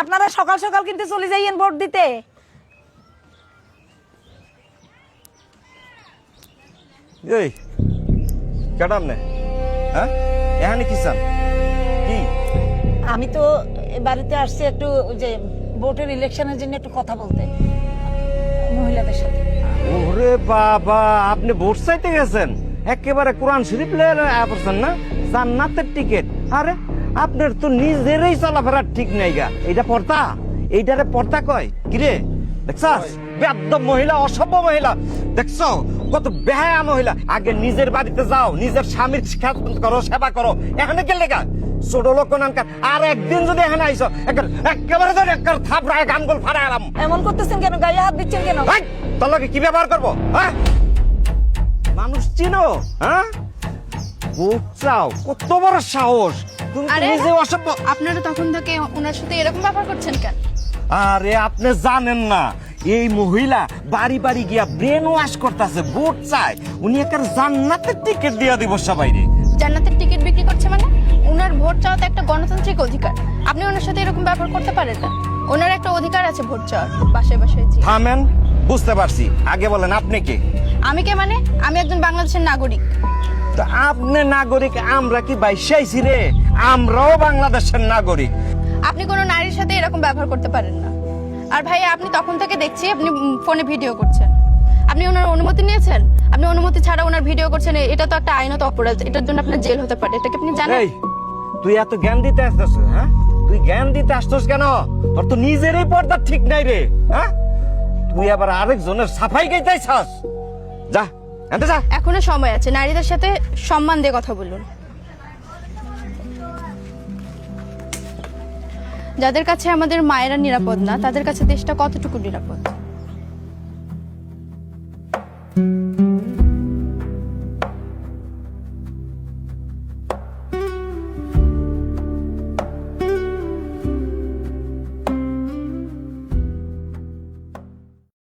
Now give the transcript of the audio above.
আপনারা সকাল সকাল কিন্তু চলে যাইয়েন ভোট দিতে। এই কেডাম নে হ্যাঁ এখানে কি চান কি? আমি তো এ বাড়িতে আসছি একটু ওই যে ভোটের ইলেকশনের জন্য একটু কথা বলতে মহিলাদের সাথে। ওরে বাবা, আপনি ভোট চাইতে গেছেন? একেবারে কোরআন শরীফ পড়ছেন না? জান্নাতের টিকিট। আরে আপনার তো নিজেরই চলাফেরা ঠিক নাই গা। এইটা পর্দা, এইটারে পর্দা কয় কিরে? দেখছাস বেয়াদব মহিলা, অসভ্য মহিলা। দেখছো কত বেহায়া মহিলা। আগে নিজের বাড়িতে যাও, নিজের স্বামীর খেদমত করো, সেবা করো। এখানে কে লেখা ছোট লোক নানকার। আর একদিন যদি এখানে আইসো একেবারে ধরে থাপড়ায় গানগুল ফাড়াইলাম। এমন করতেছেন কেন? গায়ে হাত দিচ্ছেন কেন? তোর লোকে কি ব্যবহার করবো? হ্যাঁ মানুষ চিনো? হ্যাঁ ভোট চাও, কত বড় সাহস! তুমি তো নিজে অসভ্য। আপনারা তখন থেকে ওনার সাথে এরকম ব্যবহার করছেন কেন? আরে আপনি জানেন না এই মহিলা বাড়ি বাড়ি গিয়া ব্রেন ওয়াশ করতেছে, ভোট চায়। উনি একটা জান্নাতের টিকিট দিয়া দিব সবাইরে। জান্নাতের টিকিট বিক্রি করছে মানে? ওনার ভোট চাওয়া তো একটা গণতান্ত্রিক অধিকার। আপনি ওনার সাথে এরকম ব্যবহার করতে পারেন না। ওনার একটা অধিকার আছে ভোট চাওয়ার, বাসায় বাসায়। জি থামেন, বুঝতে পারছি। আগে বলেন আপনি কে? আমি কে মানে? আমি একজন বাংলাদেশের নাগরিক। তো আপনি নাগরিক, আমরা কি বাইশাইছি রে? আমরাও বাংলাদেশের নাগরিক। আপনি কোনো নারীর সাথে এরকম ব্যবহার করতে পারেন না। আর ভাইয়া, আপনি তখন থেকে দেখছি আপনি ফোনে ভিডিও করছেন। আপনি ওনার অনুমতি নিয়েছেন? আপনি অনুমতি ছাড়া ওনার ভিডিও করছেন, এটা তো একটা আইনত অপরাধ। এটার জন্য আপনার জেল হতে পারে। এটা কি আপনি জানেন? এই তুই এত জ্ঞান দিতে আসতেছ? হ্যাঁ তুই জ্ঞান দিতে আসছস কেন? তোর তো নিজেরই পর্দা ঠিক নাই রে। হ্যাঁ তুই আবার আরেকজনের সাফাই গাইতেছস। যা এতে যা। এখনো সময় আছে, নারীদের সাথে সম্মান দিয়ে কথা বলুন। যাদের কাছে আমাদের মায়েরা নিরাপদ না, তাদের কাছে দেশটা কতটুকু নিরাপদ?